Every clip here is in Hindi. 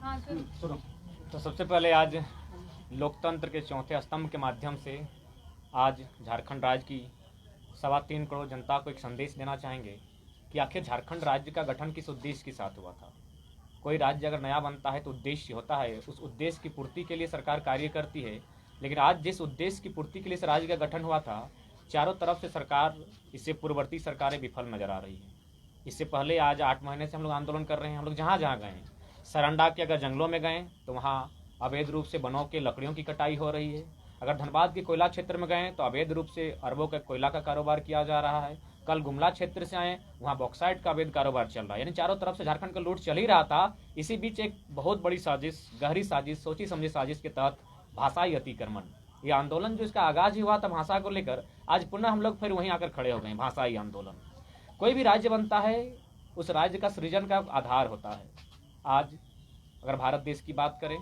सुनो। तो सबसे पहले आज लोकतंत्र के चौथे स्तंभ के माध्यम से आज झारखंड राज्य की 3.25 करोड़ जनता को एक संदेश देना चाहेंगे कि आखिर झारखंड राज्य का गठन किस उद्देश्य के साथ हुआ था। कोई राज्य अगर नया बनता है तो उद्देश्य होता है, उस उद्देश्य की पूर्ति के लिए सरकार कार्य करती है। लेकिन आज जिस उद्देश्य की पूर्ति के लिए इस राज्य का गठन हुआ था, चारों तरफ से सरकार, इससे पूर्ववर्ती सरकारें विफल नजर आ रही हैं। इससे पहले आज 8 महीने से हम लोग आंदोलन कर रहे हैं। हम लोग जहाँ जहाँ गए, सरंडा के अगर जंगलों में गए तो वहाँ अवैध रूप से वनों के लकड़ियों की कटाई हो रही है। अगर धनबाद के कोयला क्षेत्र में गए तो अवैध रूप से अरबों का कोयला का कारोबार किया जा रहा है। कल गुमला क्षेत्र से आए, वहाँ बॉक्साइट का अवैध कारोबार चल रहा है। यानी चारों तरफ से झारखंड का लूट चल ही रहा था। इसी बीच एक बहुत बड़ी साजिश, गहरी साजिश, सोची समझी साजिश के तहत भाषाई अतिक्रमण, ये आंदोलन जो इसका आगाज ही हुआ था भाषा को लेकर, आज पुनः हम लोग फिर वहीं आकर खड़े हो गए। भाषाई आंदोलन, कोई भी राज्य बनता है उस राज्य का सृजन का आधार होता है। आज अगर भारत देश की बात करें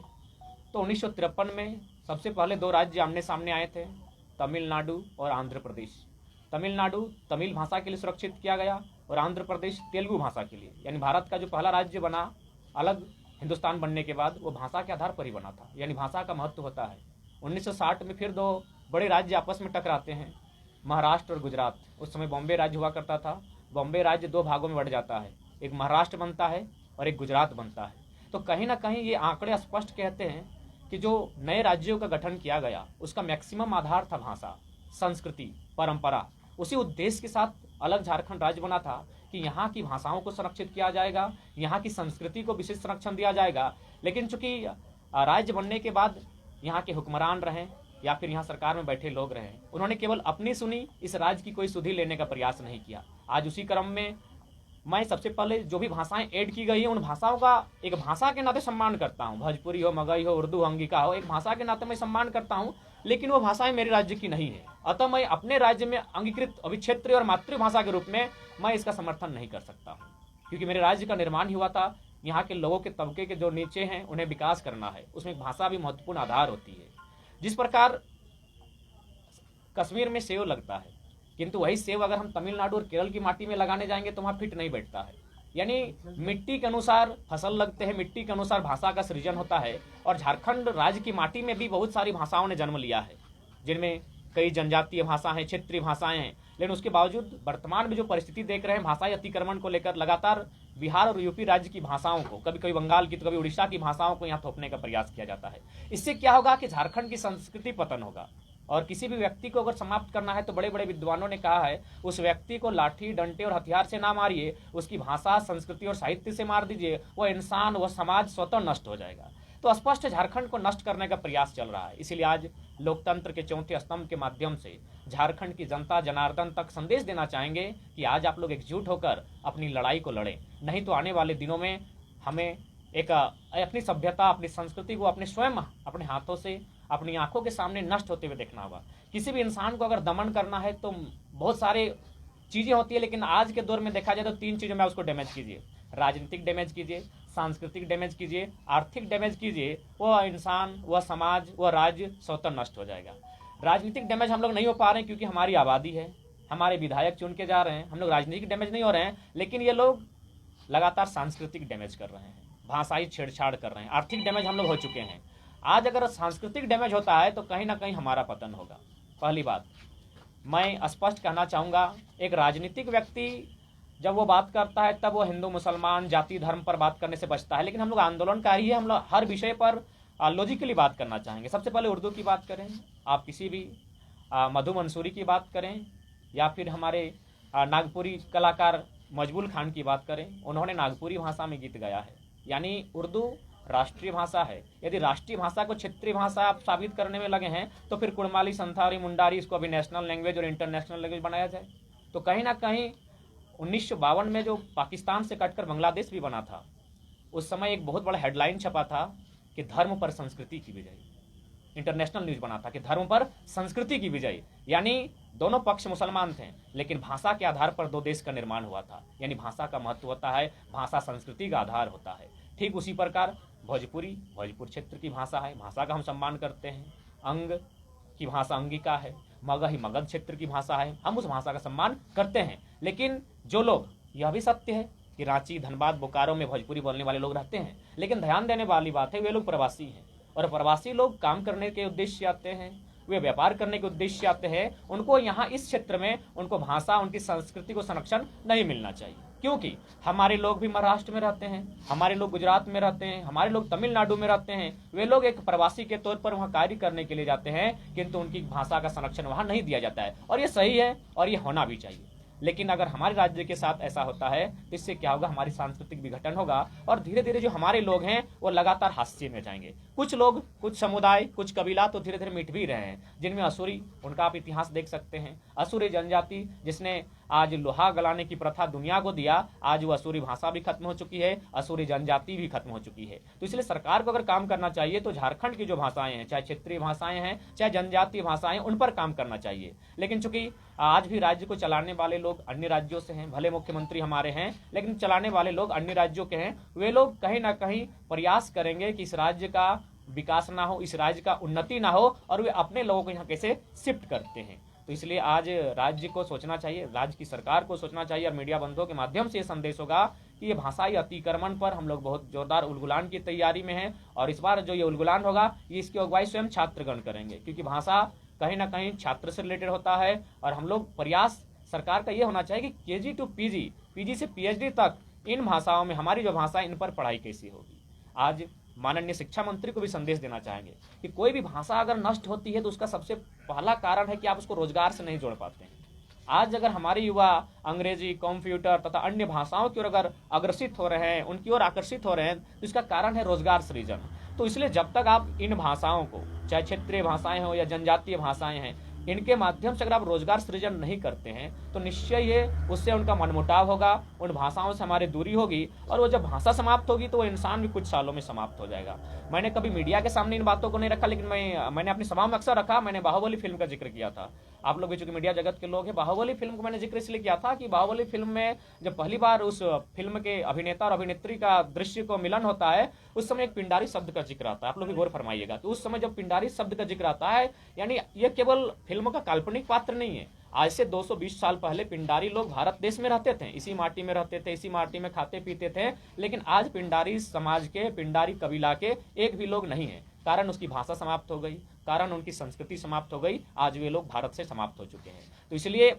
तो 1953 में सबसे पहले 2 राज्य आमने सामने आए थे, तमिलनाडु और आंध्र प्रदेश। तमिलनाडु तमिल भाषा के लिए सुरक्षित किया गया और आंध्र प्रदेश तेलुगु भाषा के लिए। यानी भारत का जो पहला राज्य बना अलग हिंदुस्तान बनने के बाद, वो भाषा के आधार पर ही बना था। यानी भाषा का महत्व होता है। 1960 में फिर 2 बड़े राज्य आपस में टकराते हैं, महाराष्ट्र और गुजरात। उस समय बॉम्बे राज्य हुआ करता था। बॉम्बे राज्य 2 भागों में बढ़ जाता है, एक महाराष्ट्र बनता है और एक गुजरात बनता है। तो कहीं ना कहीं ये आंकड़े स्पष्ट कहते हैं कि जो नए राज्यों का गठन किया गया उसका मैक्सिमम आधार था भाषा, संस्कृति, परंपरा। उसी उद्देश्य के साथ अलग झारखंड राज्य बना था कि यहाँ की भाषाओं को संरक्षित किया जाएगा, यहाँ की संस्कृति को विशेष संरक्षण दिया जाएगा। लेकिन चूंकि राज्य बनने के बाद यहाँ के हुक्मरान रहें या फिर यहाँ सरकार में बैठे लोग रहें, उन्होंने केवल अपनी सुनी, इस राज्य की कोई सुधि लेने का प्रयास नहीं किया। आज उसी क्रम में मैं सबसे पहले जो भी भाषाएं ऐड की गई हैं उन भाषाओं का एक भाषा के नाते सम्मान करता हूं। भोजपुरी हो, मगही हो, उर्दू, अंगिका हो, एक भाषा के नाते मैं सम्मान करता हूं। लेकिन वो भाषाएं मेरे राज्य की नहीं है, अतः मैं अपने राज्य में अंगीकृत अभिक्षेत्रीय और मातृभाषा के रूप में मैं इसका समर्थन नहीं कर सकता हूँ, क्योंकि मेरे राज्य का निर्माण ही हुआ था। यहाँ के लोगों के तबके के जो नीचे हैं उन्हें विकास करना है, उसमें भाषा भी महत्वपूर्ण आधार होती है। जिस प्रकार कश्मीर में सेव लगता है, किंतु वही सेव अगर हम तमिलनाडु और केरल की माटी में लगाने जाएंगे तो वहाँ फिट नहीं बैठता है। यानी मिट्टी के अनुसार फसल लगते हैं, मिट्टी के अनुसार भाषा का सृजन होता है। और झारखंड राज्य की माटी में भी बहुत सारी भाषाओं ने जन्म लिया है, जिनमें कई जनजातीय भाषा हैं, क्षेत्रीय भाषाएं हैं। लेकिन उसके बावजूद वर्तमान में जो परिस्थिति देख रहे हैं भाषाई अतिक्रमण को लेकर, लगातार बिहार और यूपी राज्य की भाषाओं को, कभी कभी बंगाल की तो कभी उड़ीसा की भाषाओं को यहाँ थोपने का प्रयास किया जाता है। इससे क्या होगा कि झारखंड की संस्कृति पतन होगा। और किसी भी व्यक्ति को अगर समाप्त करना है तो बड़े बड़े विद्वानों ने कहा है, उस व्यक्ति को लाठी, डंडे और हथियार से ना मारिए, उसकी भाषा, संस्कृति और साहित्य से मार दीजिए, वह इंसान, वह समाज स्वतः नष्ट हो जाएगा। तो स्पष्ट झारखंड को नष्ट करने का प्रयास चल रहा है। इसीलिए आज लोकतंत्र के चौथे स्तंभ के माध्यम से झारखंड की जनता जनार्दन तक संदेश देना चाहेंगे कि आज आप लोग एकजुट होकर अपनी लड़ाई को लड़ें। नहीं तो आने वाले दिनों में हमें एक अपनी सभ्यता, अपनी संस्कृति को अपने स्वयं अपने हाथों से, अपनी आंखों के सामने नष्ट होते हुए देखना होगा। किसी भी इंसान को अगर दमन करना है तो बहुत सारे चीजें होती है, लेकिन आज के दौर में देखा जाए तो 3 चीजों में उसको डैमेज कीजिए। राजनीतिक डैमेज कीजिए, सांस्कृतिक डैमेज कीजिए, आर्थिक डैमेज कीजिए, वह इंसान, वह समाज, वह राज्य स्वतः नष्ट हो जाएगा। राजनीतिक डैमेज हम लोग नहीं हो पा रहे हैं क्योंकि हमारी आबादी है, हमारे विधायक चुन के जा रहे हैं, हम लोग राजनीतिक डैमेज नहीं हो रहे हैं। लेकिन ये लोग लगातार सांस्कृतिक डैमेज कर रहे हैं, भाषाई छेड़छाड़ कर रहे हैं, आर्थिक डैमेज हम लोग हो चुके हैं। आज अगर सांस्कृतिक डैमेज होता है तो कहीं ना कहीं हमारा पतन होगा। पहली बात मैं स्पष्ट कहना चाहूँगा, एक राजनीतिक व्यक्ति जब वो बात करता है तब वो हिंदू, मुसलमान, जाति, धर्म पर बात करने से बचता है। लेकिन हम लोग आंदोलनकारी है, हम लोग हर विषय पर लॉजिकली बात करना चाहेंगे। सबसे पहले उर्दू की बात करें, आप किसी भी मधु मंसूरी की बात करें या फिर हमारे नागपुरी कलाकार मजबूल खान की बात करें, उन्होंने नागपुरी भाषा में गीत गाया है। यानी उर्दू राष्ट्रीय भाषा है। यदि राष्ट्रीय भाषा को क्षेत्रीय भाषा आप साबित करने में लगे हैं तो फिर कुड़माली, संथाली, मुंडारी, इसको अभी नेशनल लैंग्वेज और इंटरनेशनल लैंग्वेज बनाया जाए। तो कहीं ना कहीं 1952 में जो पाकिस्तान से कटकर बांग्लादेश भी बना था, उस समय एक बहुत बड़ा हेडलाइन छपा था कि धर्म पर संस्कृति की विजय। इंटरनेशनल न्यूज बना था कि धर्म पर संस्कृति की विजय। यानी दोनों पक्ष मुसलमान थे, लेकिन भाषा के आधार पर 2 देश का निर्माण हुआ था। यानी भाषा का महत्व होता है, भाषा संस्कृति का आधार होता है। ठीक उसी प्रकार भोजपुर क्षेत्र की भाषा है, भाषा का हम सम्मान करते हैं। अंग की भाषा अंगिका है, मगही मगध क्षेत्र की भाषा है, हम उस भाषा का सम्मान करते हैं। लेकिन जो लोग, यह भी सत्य है कि रांची, धनबाद, बोकारो में भोजपुरी बोलने वाले लोग रहते हैं, लेकिन ध्यान देने वाली बात है वे लोग प्रवासी हैं, और प्रवासी लोग काम करने के उद्देश्य से आते हैं, वे व्यापार करने के उद्देश्य से आते हैं। उनको यहाँ इस क्षेत्र में उनको भाषा, उनकी संस्कृति को संरक्षण नहीं मिलना चाहिए, क्योंकि हमारे लोग भी महाराष्ट्र में रहते हैं, हमारे लोग गुजरात में रहते हैं, हमारे लोग तमिलनाडु में रहते हैं। वे लोग एक प्रवासी के तौर पर वहाँ कार्य करने के लिए जाते हैं, किंतु उनकी भाषा का संरक्षण वहाँ नहीं दिया जाता है, और ये सही है और ये होना भी चाहिए। लेकिन अगर हमारे राज्य के साथ ऐसा होता है तो इससे क्या होगा, हमारी सांस्कृतिक विघटन होगा, और धीरे धीरे जो हमारे लोग हैं वो लगातार हाशिए में जाएंगे। कुछ लोग, कुछ समुदाय, कुछ कबीला तो धीरे धीरे मिट भी रहे हैं, जिनमें असुरी, उनका आप इतिहास देख सकते हैं। असुरी जनजाति जिसने आज लोहा गलाने की प्रथा दुनिया को दिया, आज वो असुरी भाषा भी खत्म हो चुकी है, असुरी जनजाति भी खत्म हो चुकी है। तो इसलिए सरकार को अगर काम करना चाहिए तो झारखंड की जो भाषाएं हैं, चाहे क्षेत्रीय भाषाएं हैं, चाहे जनजातीय भाषाएं, उन पर काम करना चाहिए। लेकिन चूंकि आज भी राज्य को चलाने वाले लोग अन्य राज्यों से हैं, भले मुख्यमंत्री हमारे हैं, लेकिन चलाने वाले लोग अन्य राज्यों के हैं। वे लोग कहीं ना कहीं प्रयास करेंगे कि इस राज्य का विकास ना हो, इस राज्य का उन्नति ना हो, और वे अपने लोगों को यहाँ कैसे शिफ्ट करते हैं। तो इसलिए आज राज्य को सोचना चाहिए, राज्य की सरकार को सोचना चाहिए, और मीडिया बंधुओं के माध्यम से ये संदेश होगा कि ये भाषाई अतिक्रमण पर हम लोग बहुत जोरदार उलगुलान की तैयारी में हैं, और इस बार जो ये उलगुलान होगा ये इसकी अगुवाई स्वयं छात्रगण करेंगे, क्योंकि भाषा कहीं ना कहीं छात्र से रिलेटेड होता है। और हम लोग प्रयास सरकार का ये होना चाहिए कि केजी टू पीजी, पीजी से पीएचडी तक इन भाषाओं में, हमारी जो भाषा है इन पर पढ़ाई कैसी होगी। आज माननीय शिक्षा मंत्री को भी संदेश देना चाहेंगे कि कोई भी भाषा अगर नष्ट होती है तो उसका सबसे पहला कारण है कि आप उसको रोजगार से नहीं जोड़ पाते हैं। आज अगर हमारे युवा अंग्रेजी, कंप्यूटर तथा अन्य भाषाओं की ओर अगर अग्रसित हो रहे हैं, उनकी ओर आकर्षित हो रहे हैं, तो इसका कारण है रोजगार सृजन। तो इसलिए जब तक आप इन भाषाओं को, चाहे क्षेत्रीय भाषाएं हो या जनजातीय भाषाएं हैं, इनके माध्यम से अगर आप रोजगार सृजन नहीं करते हैं तो निश्चय ये उससे उनका मनमुटाव होगा, उन भाषाओं से हमारी दूरी होगी, और वो जब भाषा समाप्त होगी तो वो इंसान भी कुछ सालों में समाप्त हो जाएगा। मैंने कभी मीडिया के सामने इन बातों को नहीं रखा, लेकिन मैंने अपनी सभा में अक्सर रखा। मैंने बाहुबली फिल्म का जिक्र किया था, आप लोग भी चूंकि मीडिया जगत के लोग हैं, बाहुबली फिल्म को मैंने जिक्र इसलिए किया था कि बाहुबली फिल्म में जब पहली बार उस फिल्म के अभिनेता और अभिनेत्री का दृश्य को मिलन होता है, उस समय एक पिंडारी शब्द का जिक्र आता है, आप लोग भी गौर फरमाइएगा। तो उस समय जब पिंडारी शब्द का जिक्र आता है, यानी यह केवल फिल्म का काल्पनिक पात्र नहीं है। आज से 220 साल पहले पिंडारी लोग भारत देश में रहते थे, इसी माटी में रहते थे, इसी माटी में खाते पीते थे, लेकिन आज पिंडारी समाज के, पिंडारी कबीला के एक भी लोग नहीं है। कारण उसकी भाषा समाप्त हो गई, कारण उनकी संस्कृति समाप्त हो गई, आज वे लोग भारत से समाप्त हो चुके हैं। तो इसलिए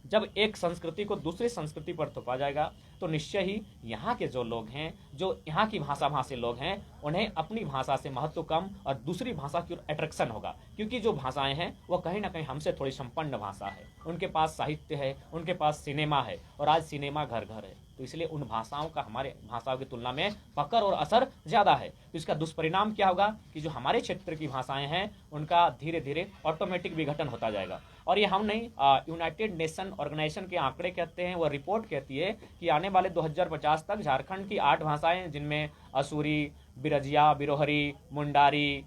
जब एक संस्कृति को दूसरी संस्कृति पर थोपा जाएगा तो निश्चय ही यहाँ के जो लोग हैं, जो यहाँ की भाषा भाषी लोग हैं, उन्हें अपनी भाषा से महत्व कम और दूसरी भाषा की अट्रैक्शन होगा, क्योंकि जो भाषाएं हैं वो कहीं ना कहीं हमसे थोड़ी संपन्न भाषा है। उनके पास साहित्य है, उनके पास सिनेमा है, और आज सिनेमा घर घर है। तो इसलिए उन भाषाओं का हमारे भाषाओं की तुलना में पकड़ और असर ज़्यादा है। तो इसका दुष्परिणाम क्या होगा कि जो हमारे क्षेत्र की भाषाएं हैं उनका धीरे धीरे ऑटोमेटिक विघटन होता जाएगा। और ये हम नहीं, यूनाइटेड नेशन ऑर्गेनाइजेशन के आंकड़े कहते हैं, वो रिपोर्ट कहती है कि आने वाले 2050 तक झारखंड की 8 भाषाएं, जिनमें असुरी, बिरजिया, बिरोहरी, मुंडारी,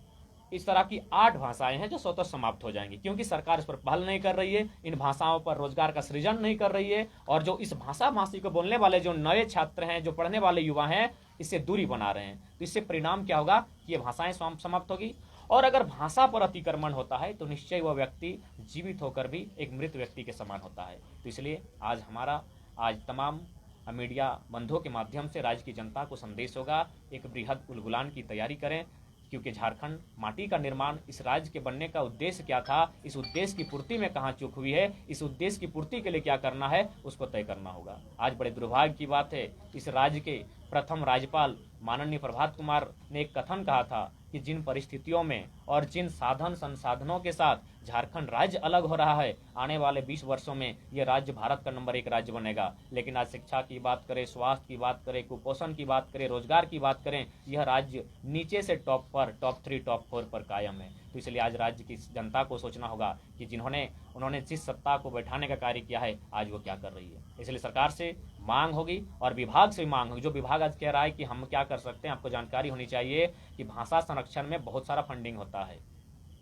इस तरह की 8 भाषाएं हैं जो स्वतः समाप्त हो जाएंगी, क्योंकि सरकार इस पर पहल नहीं कर रही है, इन भाषाओं पर रोजगार का सृजन नहीं कर रही है, और जो इस भाषा भाषी को बोलने वाले जो नए छात्र हैं, जो पढ़ने वाले युवा हैं, इससे दूरी बना रहे हैं। तो इससे परिणाम क्या होगा कि ये भाषाएं समाप्त होगी। और अगर भाषा पर अतिक्रमण होता है तो निश्चय वह व्यक्ति जीवित होकर भी एक मृत व्यक्ति के समान होता है। तो इसलिए आज तमाम मीडिया बंधुओं के माध्यम से राज्य की जनता को संदेश होगा, एक बृहद उलगुलान की तैयारी करें, क्योंकि झारखंड माटी का निर्माण, इस राज्य के बनने का उद्देश्य क्या था, इस उद्देश्य की पूर्ति में कहाँ चूक हुई है, इस उद्देश्य की पूर्ति के लिए क्या करना है, उसको तय करना होगा। आज बड़े दुर्भाग्य की बात है, इस राज्य के प्रथम राज्यपाल माननीय प्रभात कुमार ने एक कथन कहा था कि जिन परिस्थितियों में और जिन साधन संसाधनों के साथ झारखंड राज्य अलग हो रहा है, आने वाले 20 वर्षों में यह राज्य भारत का नंबर 1 राज्य बनेगा। लेकिन आज शिक्षा की बात करें, स्वास्थ्य की बात करें, कुपोषण की बात करें, रोजगार की बात करें, यह राज्य नीचे से टॉप 3, टॉप 4 पर कायम है। तो इसलिए आज राज्य की जनता को सोचना होगा कि उन्होंने जिस सत्ता को बैठाने का कार्य किया है, आज वो क्या कर रही है। इसलिए सरकार से मांग होगी और विभाग से भी मांग होगी। जो विभाग आज कह रहा है कि हम क्या कर सकते हैं, आपको जानकारी होनी चाहिए कि भाषा संरक्षण में बहुत सारा फंडिंग होता है,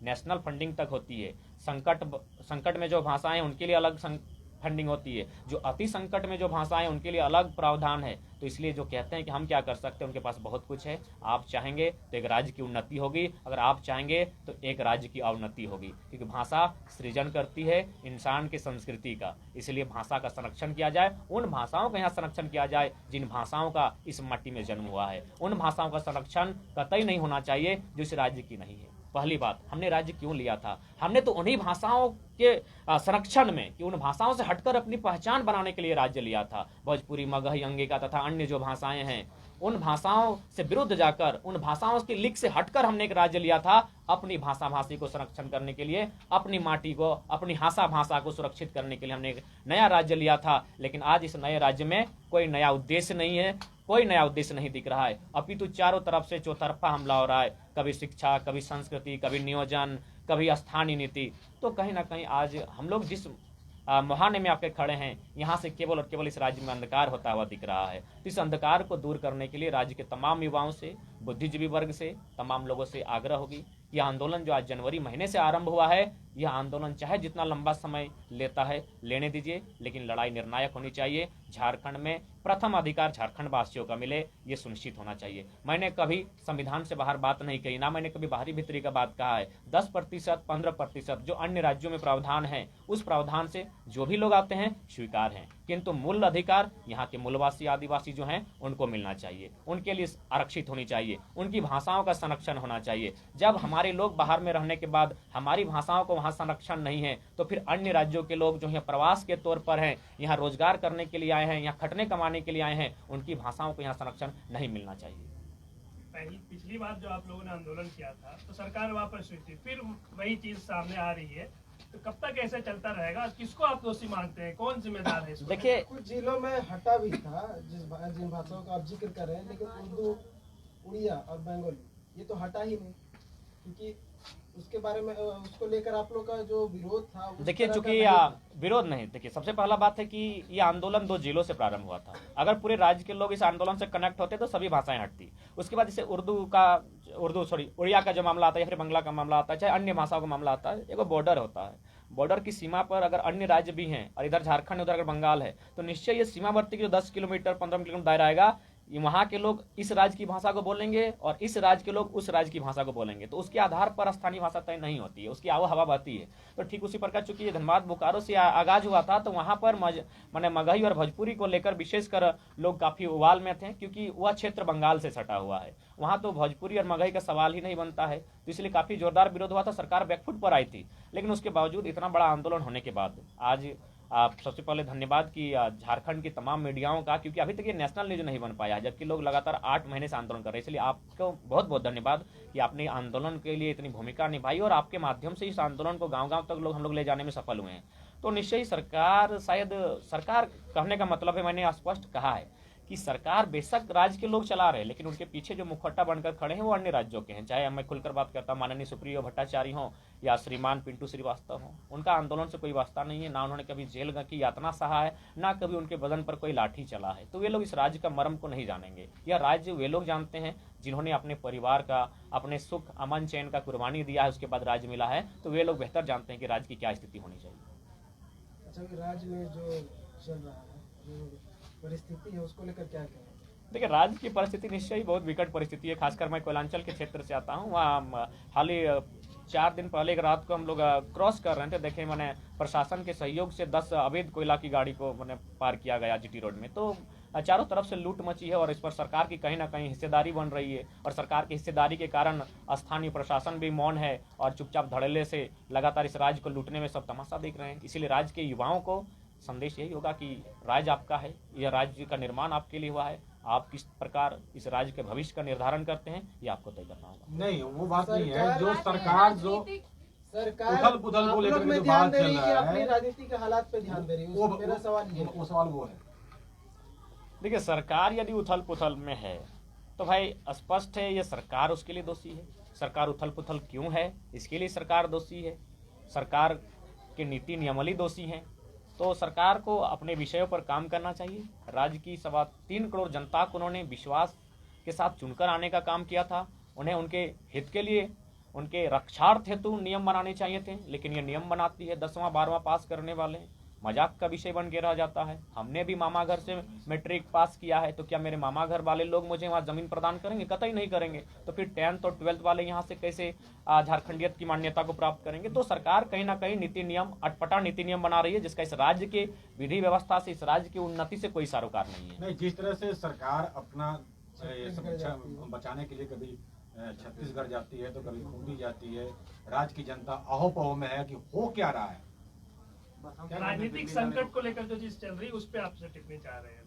नेशनल फंडिंग तक होती है। संकट में जो भाषाएं उनके लिए अलग फंडिंग होती है। जो अति संकट में जो भाषाएं उनके लिए अलग प्रावधान है। तो इसलिए जो कहते हैं कि हम क्या कर सकते हैं, उनके पास बहुत कुछ है। आप चाहेंगे तो एक राज्य की उन्नति होगी, अगर आप चाहेंगे तो एक राज्य की अवनति होगी, क्योंकि भाषा सृजन करती है इंसान की संस्कृति का। इसलिए भाषा का संरक्षण किया जाए, उन भाषाओं का यहाँ संरक्षण किया जाए जिन भाषाओं का इस मट्टी में जन्म हुआ है। उन भाषाओं का संरक्षण कतई नहीं होना चाहिए जो इस राज्य की नहीं है। पहली बात, हमने राज्य क्यों लिया था? हमने तो उन्हीं भाषाओं के संरक्षण में, कि उन भाषाओं से हटकर अपनी पहचान बनाने के लिए राज्य लिया था। भोजपुरी, मगही, अंगिका तथा अन्य जो भाषाएं हैं, उन भाषाओं से विरुद्ध जाकर, उन भाषाओं की लीक से हटकर हमने एक राज्य लिया था अपनी भाषा भाषी को संरक्षण करने के लिए, अपनी माटी को, अपनी भाषा को सुरक्षित करने के लिए हमने एक नया राज्य लिया था। लेकिन आज इस नए राज्य में कोई नया उद्देश्य नहीं है, कोई नया उद्देश्य नहीं दिख रहा है। अपितु चारों तरफ से चौतरफा हमला हो रहा है, कभी शिक्षा, कभी संस्कृति, कभी नियोजन, कभी स्थानीय नीति। तो कहीं ना कहीं आज हम लोग जिस मुहाने में आके खड़े हैं, यहाँ से केवल और केवल इस राज्य में अंधकार होता हुआ दिख रहा है। तो इस अंधकार को दूर करने के लिए राज्य के तमाम युवाओं से, बुद्धिजीवी वर्ग से, तमाम लोगों से आग्रह होगी कि यह आंदोलन जो आज जनवरी महीने से आरंभ हुआ है, यह आंदोलन चाहे जितना लंबा समय लेता है लेने दीजिए, लेकिन लड़ाई निर्णायक होनी चाहिए। झारखंड में प्रथम अधिकार झारखंड वासियों का मिले, ये सुनिश्चित होना चाहिए। मैंने कभी संविधान से बाहर बात नहीं कही, ना मैंने कभी बाहरी भीतरी का बात कहा है। 10%, 15% जो अन्य राज्यों में प्रावधान है, उस प्रावधान से जो भी लोग आते हैं स्वीकार हैं, किंतु मूल अधिकार यहाँ के मूलवासी आदिवासी जो हैं उनको मिलना चाहिए, उनके लिए आरक्षित होनी चाहिए, उनकी भाषाओं का संरक्षण होना चाहिए। जब हमारे लोग बाहर में रहने के बाद हमारी भाषाओं को वहाँ संरक्षण नहीं है, तो फिर अन्य राज्यों के लोग जो यहाँ प्रवास के तौर पर हैं, यहाँ रोजगार करने के लिए आए हैं, यहाँ खटने कमाने के लिए आए हैं, उनकी भाषाओं को यहाँ संरक्षण नहीं मिलना चाहिए। पिछली बार जो आप लोगों ने आंदोलन किया था तो सरकार वापस हुई थी, फिर वही चीज सामने आ रही है, तो कब तक ऐसे चलता रहेगा? किसको आप दोषी मानते हैं, कौन जिम्मेदार है इसमें? देखिए, कुछ जिलों में हटा भी था, जिन भाषाओं का आप जिक्र कर रहे हैं, लेकिन उर्दू, उड़िया और बंगाली ये तो हटा ही नहीं, क्योंकि उसके बारे में, उसको लेकर आप लोग का जो विरोध था, देखिए चूंकि विरोध नहीं, देखिए सबसे पहला बात है कि ये आंदोलन 2 जिलों से प्रारंभ हुआ था। अगर पूरे राज्य के लोग इस आंदोलन से कनेक्ट होते तो सभी भाषाएं हटती। उसके बाद जैसे उड़िया का जो मामला आता है या फिर बंगला का मामला आता है, चाहे अन्य भाषाओं का मामला आता है, एक बॉर्डर होता है। बॉर्डर की सीमा पर अगर अन्य राज्य भी हैं और इधर झारखंड, उधर अगर बंगाल है, तो निश्चय ये सीमावर्ती जो 10 किलोमीटर 15 किलोमीटर दायरा आएगा, वहाँ के लोग इस राज्य की भाषा को बोलेंगे और इस राज्य के लोग उस राज्य की भाषा को बोलेंगे। तो उसके आधार पर स्थानीय भाषा तय नहीं होती है, उसकी आवा हवा बहती है। तो ठीक उसी प्रकार चूंकि ये धनबाद बोकारो से आगाज हुआ था, तो वहाँ पर माने मगही और भोजपुरी को लेकर विशेषकर लोग काफी उबाल में थे, क्योंकि वह क्षेत्र बंगाल से सटा हुआ है, वहाँ तो भोजपुरी और मगही का सवाल ही नहीं बनता है। तो इसलिए काफी जोरदार विरोध हुआ था, सरकार बैकफुट पर आई थी। लेकिन उसके बावजूद इतना बड़ा आंदोलन होने के बाद आज सबसे पहले धन्यवाद कि झारखंड की तमाम मीडियाओं का, क्योंकि अभी तक ये नेशनल न्यूज नहीं बन पाया, जबकि लोग लगातार 8 महीने से आंदोलन कर रहे हैं। इसलिए आपको बहुत बहुत धन्यवाद कि आपने आंदोलन के लिए इतनी भूमिका निभाई और आपके माध्यम से इस आंदोलन को गांव-गांव तक हम लोग ले जाने में सफल हुए हैं। तो निश्चय ही सरकार कहने का मतलब है, मैंने स्पष्ट कहा है कि सरकार बेशक राज्य के लोग चला रहे हैं, लेकिन उनके पीछे जो मुखौटा बनकर खड़े हैं वो अन्य राज्यों के हैं। चाहे मैं खुलकर बात करता हूँ, माननीय सुप्रियो भट्टाचार्य हों या श्रीमान पिंटू श्रीवास्तव हों, उनका आंदोलन से कोई वास्ता नहीं है, ना उन्होंने कभी जेल की यातना सहा है, ना कभी उनके बदन पर कोई लाठी चला है। तो वे लोग इस राज्य का मर्म को नहीं जानेंगे। यह राज्य वे लोग जानते हैं जिन्होंने अपने परिवार का, अपने सुख अमन चैन का कुर्बानी दिया है, उसके बाद राज्य मिला है। तो वे लोग बेहतर जानते हैं कि राज्य की क्या स्थिति होनी चाहिए। अच्छा, राज्य में जो चल रहा है, जो परिस्थिति है, उसको लेकर क्या कहें? देखिए, राज्य की परिस्थिति निश्चय ही बहुत विकट परिस्थिति है। खासकर मैं कोयलांचल के क्षेत्र से आता हूँ। वहाँ हाल ही 4 दिन पहले एक रात को हम लोग क्रॉस कर रहे थे, देखे मैंने प्रशासन के सहयोग से 10 अवैध कोयला की गाड़ी को मैंने पार किया गया जीटी रोड में। तो चारों तरफ से लूट मची है और इस पर सरकार की कहीं ना कहीं हिस्सेदारी बन रही है, और सरकार की हिस्सेदारी के कारण स्थानीय प्रशासन भी मौन है और चुपचाप धड़ल्ले से लगातार इस राज्य को लूटने में सब तमाशा देख रहे हैं। इसीलिए राज्य के युवाओं को संदेश यही होगा कि राज्य आपका है, यह राज्य का निर्माण आपके लिए हुआ है, आप किस प्रकार इस राज्य के भविष्य का निर्धारण करते हैं ये आपको तय करना होगा। नहीं, वो बात नहीं है। जो सरकार उथल पुथल को लेकर जो ध्यान बात दे चल रही है, रहा अपनी है, राजनीति के हालात पे ध्यान दे रही है, मेरा सवाल ये है। वो सवाल वो है। देखिए, सरकार यदि उथल पुथल में है तो भाई स्पष्ट है ये सरकार उसके लिए दोषी है। सरकार उथल पुथल क्यों है, इसके लिए सरकार दोषी है। सरकार के नीति नियमावली दोषी हैं। तो सरकार को अपने विषयों पर काम करना चाहिए। राज्य की 3.25 करोड़ जनता को उन्होंने विश्वास के साथ चुनकर आने का काम किया था। उन्हें उनके हित के लिए, उनके रक्षार्थ हेतु नियम बनाने चाहिए थे, लेकिन ये नियम बनाती है 10वां 12वां पास करने वाले मजाक का विषय बन के रह जाता है। हमने भी मामा घर से मैट्रिक पास किया है, तो क्या मेरे मामा घर वाले लोग मुझे वहाँ ज़मीन प्रदान करेंगे? कतई नहीं करेंगे। तो फिर 10th और 12th वाले यहाँ से कैसे झारखंडियत की मान्यता को प्राप्त करेंगे? तो सरकार कहीं ना कहीं नीति नियम, अटपटा नीति नियम बना रही है, जिसका इस राज्य के विधि व्यवस्था से, इस राज्य की उन्नति से कोई सरोकार नहीं है। नहीं, जिस तरह से सरकार अपना ये सब बचाने के लिए कभी छत्तीसगढ़ जाती है तो कभी खूंटी जाती है, राज्य की जनता अहोपहो में है कि हो क्या रहा है। राजनीतिक संकट को लेकर जो चीज चल रही है उस पर आपसे टिप्पणी चाह रहे हैं।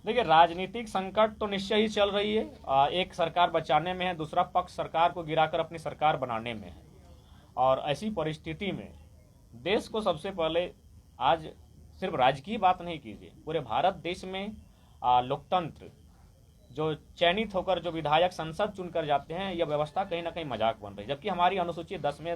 देखिए, राजनीतिक संकट तो निश्चय ही चल रही है। एक सरकार बचाने में है, दूसरा पक्ष सरकार को गिराकर अपनी सरकार बनाने में है। और ऐसी परिस्थिति में देश को सबसे पहले आज सिर्फ राज्य की बात नहीं कीजिए, पूरे भारत देश में लोकतंत्र, जो चयनित होकर जो विधायक संसद चुनकर जाते हैं, यह व्यवस्था कहीं ना कहीं मजाक बन रही है। जबकि हमारी अनुसूची 10 में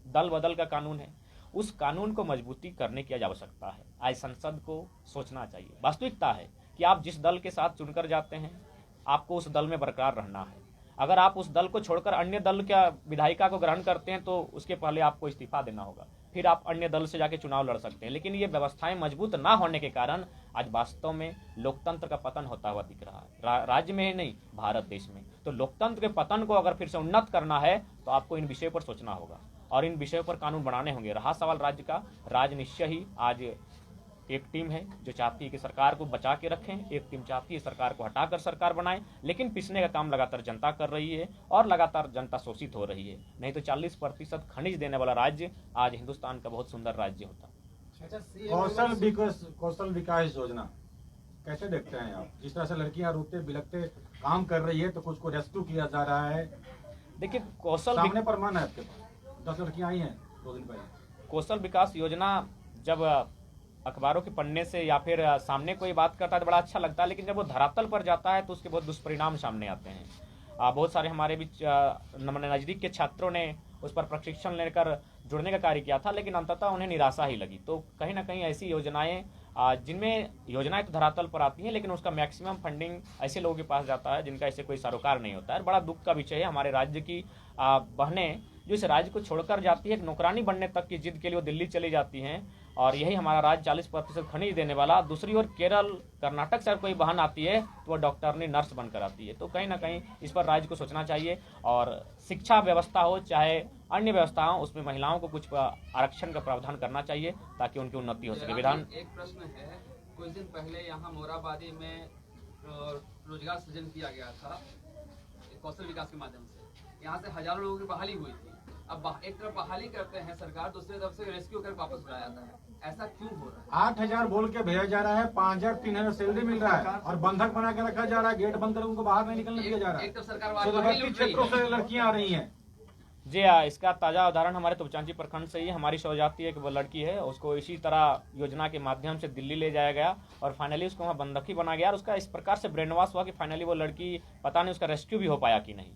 दल बदल का कानून है, उस कानून को मजबूती करने की आवश्यकता है। आज संसद को सोचना चाहिए। वास्तविकता है कि आप जिस दल के साथ चुनकर जाते हैं, आपको उस दल में बरकरार रहना है। अगर आप उस दल को छोड़कर अन्य दल का विधायिका को ग्रहण करते हैं तो उसके पहले आपको इस्तीफा देना होगा, फिर आप अन्य दल से जाके चुनाव लड़ सकते हैं। लेकिन ये व्यवस्थाएं मजबूत ना होने के कारण आज वास्तव में लोकतंत्र का पतन होता हुआ दिख रहा है, राज्य में नहीं, भारत देश में। तो लोकतंत्र के पतन को अगर फिर से उन्नत करना है तो आपको इन विषयों पर सोचना होगा और इन विषयों पर कानून बनाने होंगे। रहा सवाल राज्य का, राज्य निश्चय ही आज एक टीम है जो चाहती है कि सरकार को बचा के रखें, एक टीम चाहती है सरकार को हटाकर सरकार बनाए। लेकिन पिसने का काम लगातार जनता कर रही है और लगातार जनता शोषित हो रही है। नहीं तो 40% खनिज देने वाला राज्य आज हिंदुस्तान का बहुत सुंदर राज्य होता। कौशल विकास योजना कैसे देखते हैं आप? जिस तरह से लड़कियां रोते बिलखते काम कर रही है तो कुछ को रेस्क्यू किया जा रहा है। देखिए, कौशल सामने प्रमाण है आपके पास, 10 लड़कियां आई हैं 2 दिन पहले। कौशल विकास योजना जब अखबारों के पन्ने से या फिर सामने कोई बात करता है तो बड़ा अच्छा लगता है, लेकिन जब वो धरातल पर जाता है तो उसके बहुत दुष्परिणाम सामने आते हैं। बहुत सारे हमारे बीच नज़दीक के छात्रों ने उस पर प्रशिक्षण लेकर जुड़ने का कार्य किया था, लेकिन अंततः उन्हें निराशा ही लगी। तो कहीं ना कहीं ऐसी योजनाएं, जिनमें योजनाएं तो धरातल पर आती हैं लेकिन उसका मैक्सिमम फंडिंग ऐसे लोगों के पास जाता है जिनका ऐसे कोई सरोकार नहीं होता है। बड़ा दुख का विषय है। हमारे राज्य की बहनें जो इस राज्य को छोड़कर जाती है, एक नौकरानी बनने तक की जिद के लिए वो दिल्ली चली जाती हैं, और यही हमारा राज्य 40% खनिज देने वाला। दूसरी ओर केरल, कर्नाटक से कोई बहन आती है तो वो डॉक्टरनी, नर्स बनकर आती है। तो कहीं ना कहीं इस पर राज्य को सोचना चाहिए और शिक्षा व्यवस्था हो चाहे अन्य व्यवस्था हो, उसमें महिलाओं को कुछ आरक्षण का प्रावधान करना चाहिए ताकि उनकी उन्नति हो सके। विधान एक प्रश्न है, कुछ दिन पहले यहाँ मोराबादी में रोजगार सृजन किया गया था कौशल विकास के माध्यम से। यहाँ से हजारों लोगों की बहाली हुई थी। अब एक तरफ बहाली करते हैं सरकार, दूसरी तरफ से रेस्क्यू कर वापस बुलाया जाता है। ऐसा क्यों हो रहा है? 8,000 बोल के भेजा जा रहा है, 5,000-3,000 सैलरी मिल रहा है और बंधक बना के रखा जा रहा है, गेट बंद कर उनको बाहर नहीं निकलने दिया जा रहा है। एक तो सरकार सीमावर्ती क्षेत्रों से लड़कियां आ रही हैं। जी, इसका ताज़ा उदाहरण हमारे तुपचांची प्रखंड से ही। हमारी शौजाती एक लड़की है, उसको इसी तरह योजना के माध्यम से दिल्ली ले जाया गया और फाइनली उसको वहाँ बंधकी बना गया और उसका इस प्रकार से ब्रेन वॉश हुआ कि फाइनली वो लड़की, पता नहीं उसका रेस्क्यू भी हो पाया कि नहीं।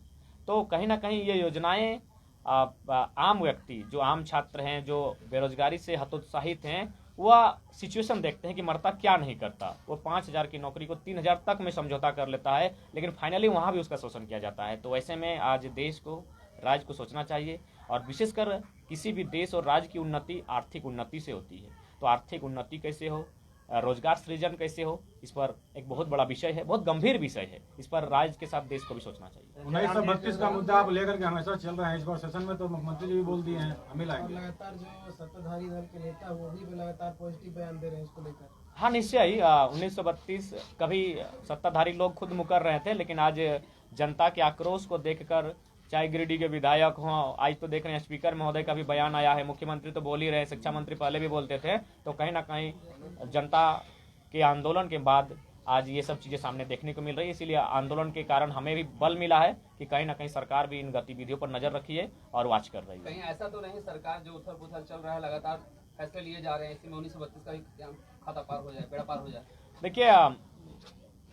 तो कहीं ना कहीं ये योजनाएं आम व्यक्ति, जो आम छात्र हैं, जो बेरोजगारी से हतोत्साहित हैं, वह सिचुएशन देखते हैं कि मरता क्या नहीं करता। वो 5,000 की नौकरी को 3,000 तक में समझौता कर लेता है, लेकिन फाइनली वहाँ भी उसका शोषण किया जाता है। तो ऐसे में आज देश को, राज्य को सोचना चाहिए और विशेषकर किसी भी देश और राज्य की उन्नति आर्थिक उन्नति से होती है। तो आर्थिक उन्नति कैसे हो, रोजगार सृजन कैसे हो, इस पर एक बहुत बड़ा विषय है, बहुत गंभीर विषय है। इस पर राज्य के साथ देश को भी सोचना चाहिए। 1932 का मुद्दा आप लेकर के हमेशा चल रहे हैं। इस बार सेशन में तो मुख्यमंत्री जी भी बोल दिए हैं, हम ही लाएंगे। लगातार जो सत्ताधारी दल के नेता वो भी लगातार पॉजिटिव बयान दे रहे हैं इसको लेकर। हाँ, निश्चय ही 1932 कभी सत्ताधारी लोग खुद मुकर रहे थे, लेकिन आज जनता के आक्रोश को देखकर, चाहे गिरिडीह के विधायक हों, आज तो देख रहे हैं स्पीकर महोदय का भी बयान आया है, मुख्यमंत्री तो बोल ही रहे, शिक्षा मंत्री पहले भी बोलते थे। तो कहीं ना कहीं जनता के आंदोलन के बाद आज ये सब चीज़ें सामने देखने को मिल रही है। इसीलिए आंदोलन के कारण हमें भी बल मिला है कि कहीं ना कहीं सरकार भी इन गतिविधियों पर नजर रखी है और वॉच कर रही है। कहीं ऐसा तो नहीं सरकार जो उथल पुथल चल रहा है, लगातार फैसले लिए जा रहे हैं, इसी में 1932 का भी खाता पार हो जाए, बेड़ा पार हो जाए? देखिए,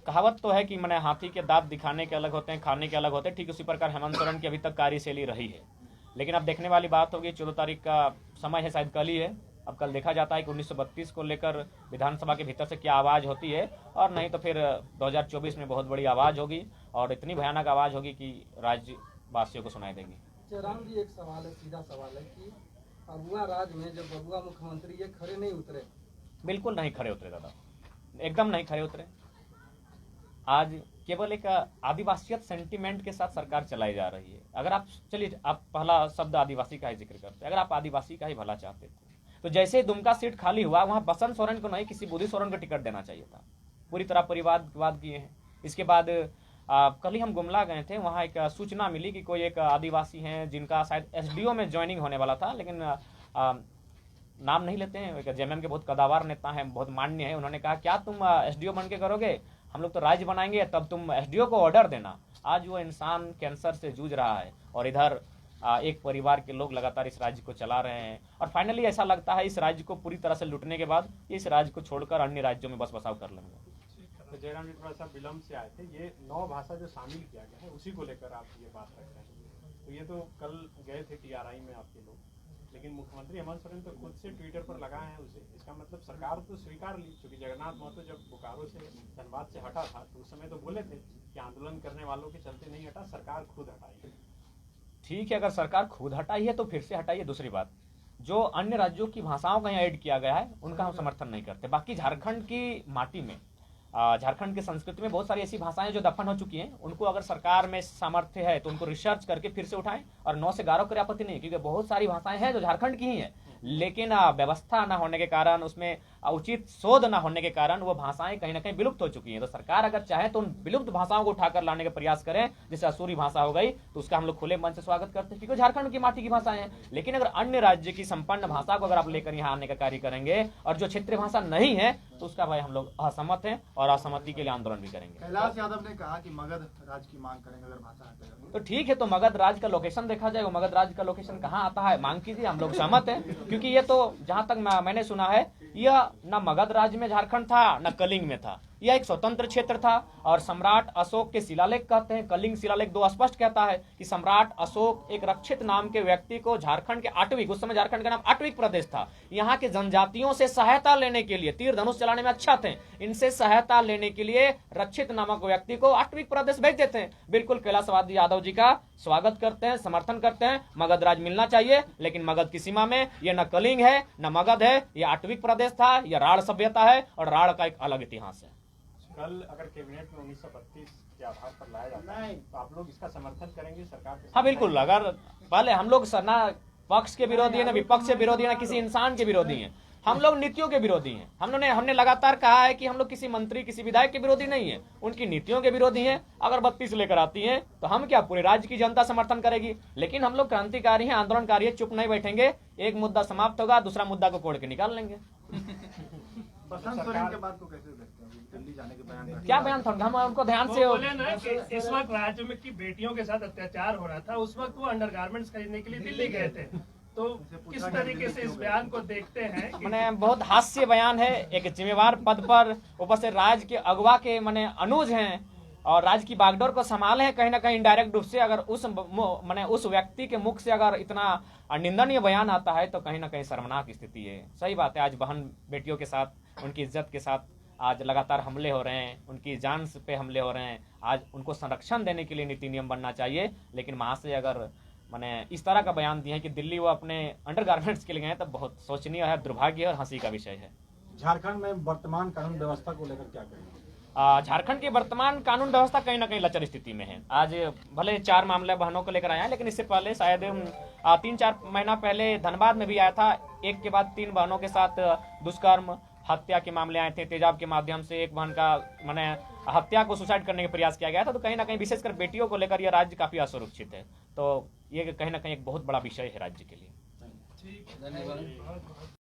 कहावत तो है कि मैंने हाथी के दांत दिखाने के अलग होते हैं, खाने के अलग होते हैं। ठीक उसी प्रकार हेमंत सोरेन की अभी तक कार्यशैली रही है, लेकिन अब देखने वाली बात होगी, 14 तारीख का समय है, शायद कल ही है। अब कल देखा जाता है कि 1932 को लेकर विधानसभा के भीतर से क्या आवाज़ होती है, और नहीं तो फिर 2024 में बहुत बड़ी आवाज़ होगी और इतनी भयानक आवाज़ होगी कि राज्यवासियों को सुनाई देगी। जयराम जी, एक सवाल है, सीधा सवाल है कि अगुआ राज में जब बबुआ मुख्यमंत्री ये खड़े नहीं उतरे बिल्कुल नहीं खड़े उतरे दादा, एकदम नहीं खड़े उतरे। आज केवल एक आदिवासियत सेंटिमेंट के साथ सरकार चलाई जा रही है। अगर आप चलिए, आप पहला शब्द आदिवासी का ही जिक्र करते हैं, अगर आप आदिवासी का ही भला चाहते थे तो जैसे ही दुमका सीट खाली हुआ वहां बसंत सोरेन को नहीं किसी बुद्धि सोरेन को टिकट देना चाहिए था। पूरी तरह परिवारवाद किए हैं। इसके बाद कल ही हम गुमला गए थे, वहाँ एक सूचना मिली कि कोई एक आदिवासी हैं जिनका शायद एसडीओ में ज्वाइनिंग होने वाला था, लेकिन नाम नहीं लेते हैं, एक जेएमएम के बहुत कदावर नेता हैं, बहुत मान्य है। उन्होंने कहा क्या तुम एसडीओ बन के करोगे, हम लोग तो राज्य बनाएंगे तब तुम एसडीओ को ऑर्डर देना। आज वो इंसान कैंसर से जूझ रहा है और इधर एक परिवार के लोग लगातार इस राज्य को चला रहे हैं और फाइनली ऐसा लगता है इस राज्य को पूरी तरह से लूटने के बाद इस राज्य को छोड़कर अन्य राज्यों में बस बसाव कर लेंगे। तो जयराम जी थोड़ा सा विलम्ब से आए थे, ये 9 भाषा जो शामिल किया गया है उसी को लेकर आप ये बात रख रहे हैं। तो ये तो कल गए थे टीआरआई में आपके लोग, लेकिन मुख्यमंत्री हेमंत सोरेन तो खुद से ट्विटर पर लगाए हैं उसे। इसका मतलब सरकार तो स्वीकार ली, क्योंकि जगन्नाथ महतो जब बोकारो से धनबाद से हटा था तो उस समय तो बोले थे कि आंदोलन करने वालों के चलते नहीं हटा, सरकार खुद हटाई। ठीक है, अगर सरकार खुद हटाई है तो फिर से हटाइए। दूसरी बात, जो अन्य राज्यों की भाषाओं का यहाँ ऐड किया गया है उनका हम समर्थन नहीं करते। बाकी झारखंड की माटी में, झारखंड की संस्कृति में बहुत सारी ऐसी भाषाएं जो दफन हो चुकी हैं, उनको अगर सरकार में सामर्थ्य है तो उनको रिसर्च करके फिर से उठाएं और 9 से 11 की आपत्ति नहीं, क्योंकि बहुत सारी भाषाएं हैं जो झारखंड की ही हैं, लेकिन व्यवस्था न होने के कारण, उसमें उचित शोध न होने के कारण वो भाषाएं कहीं ना कहीं विलुप्त हो चुकी हैं। तो सरकार अगर चाहे तो उन विलुप्त भाषाओं को उठाकर लाने का प्रयास करें, जैसे असुरी भाषा हो गई, तो उसका हम लोग खुले मन से स्वागत करते हैं क्योंकि झारखंड की माटी की भाषाएं हैं। लेकिन अगर अन्य राज्य की संपन्न भाषा को अगर आप लेकर यहाँ आने का कार्य करेंगे और जो क्षेत्रीय भाषा नहीं है तो उसका भाई हम लोग असहमत हैं और असहमति के लिए आंदोलन भी करेंगे। कैलाश यादव ने कहा कि मगध राज की मांग करेंगे अगर भाषा हटेगा तो ठीक है, तो मगध राज का लोकेशन देखा जाए, वो मगध राज का लोकेशन कहाँ आता है, मांग कीजिए, हम लोग सहमत हैं। क्योंकि ये तो जहां तक मैंने सुना है यह न मगध राज्य में झारखंड था न कलिंग में था, यह एक स्वतंत्र क्षेत्र था और सम्राट अशोक के शिलालेख कहते हैं, कलिंग शिलालेख 2 स्पष्ट कहता है कि सम्राट अशोक एक रक्षित नाम के व्यक्ति को झारखंड के आटविक, उस समय झारखंड का नाम आटविक प्रदेश था, यहाँ के जनजातियों से सहायता लेने के लिए, तीर धनुष चलाने में अच्छा थे, इनसे सहायता लेने के लिए रक्षित नामक व्यक्ति को आटविक प्रदेश भेज देते हैं। बिल्कुल कैलाशवादी यादव जी का स्वागत करते हैं, समर्थन करते हैं, मगध राज मिलना चाहिए, लेकिन मगध की सीमा में ये न कलिंग है न मगध है, ये आटविक प्रदेश था, यह राढ़ सभ्यता है और राढ़ का एक अलग इतिहास है। कल अगर कैबिनेट में 1932 के आधार पर लाया जाता है तो आप लोग इसका समर्थन करेंगे सरकार के? हाँ बिल्कुल, अगर पहले हम लोग ना पक्ष के विरोधी है, ना विपक्ष के विरोधी है, ना किसी इंसान के विरोधी हैं, हम लोग नीतियों के विरोधी हैं। हमने लगातार कहा है कि हम लोग किसी मंत्री किसी विधायक के विरोधी नहीं है, उनकी नीतियों के विरोधी हैं। अगर 32 लेकर आती हैं तो हम क्या, पूरे राज्य की जनता समर्थन करेगी। लेकिन हम लोग क्रांतिकारी हैं, आंदोलनकारी है, चुप नहीं बैठेंगे। एक मुद्दा समाप्त होगा, दूसरा मुद्दा को कोड़ के निकाल लेंगे। बसंत सोरेन के बात को कैसे देखते हैं? दिल्ली जाने के बयान क्या बयान था, हम उनको ध्यान वो से बोले ना कि इस वक्त राज्य में की बेटियों के साथ अत्याचार हो रहा था, उस वक्त वो अंडरगारमेंट्स खरीदने के लिए दिल्ली गए थे। तो किस तरीके से इस बयान को देखते हैं? मैंने बहुत हास्य बयान है, एक जिम्मेवार पद पर, ऊपर से राज्य के अगवा के मैंने अनुज हैं और राज्य की बागडोर को संभाले हैं, कहीं ना कहीं इनडायरेक्ट रूप से अगर उस व्यक्ति के मुख से अगर इतना निंदनीय बयान आता है तो कहीं ना कहीं शर्मनाक स्थिति है। सही बात है, आज बहन बेटियों के साथ, उनकी इज्जत के साथ आज लगातार हमले हो रहे हैं, उनकी जान पे हमले हो रहे हैं। आज उनको संरक्षण देने के लिए नीति नियम बनना चाहिए, लेकिन वहां से अगर मैंने इस तरह का बयान दिया है कि दिल्ली वो अपने अंडरगारमेंट्स के लिए गए, तब बहुत सोचनीय है, दुर्भाग्य और हंसी का विषय है। झारखंड में वर्तमान कानून व्यवस्था को लेकर क्या करेंगे? झारखंड की वर्तमान कानून व्यवस्था कहीं ना कहीं लचर स्थिति में है। आज भले 4 मामले बहनों को लेकर आए हैं, लेकिन इससे पहले शायद 3-4 महीना पहले धनबाद में भी आया था, एक के बाद 3 बहनों के साथ दुष्कर्म हत्या के मामले आए थे। तेजाब के माध्यम से एक बहन का मैंने हत्या को सुसाइड करने का प्रयास किया गया था। तो कहीं ना कहीं विशेषकर बेटियों को लेकर यह राज्य काफी असुरक्षित है। तो ये कहीं ना कहीं एक बहुत बड़ा विषय है राज्य के लिए। धन्यवाद।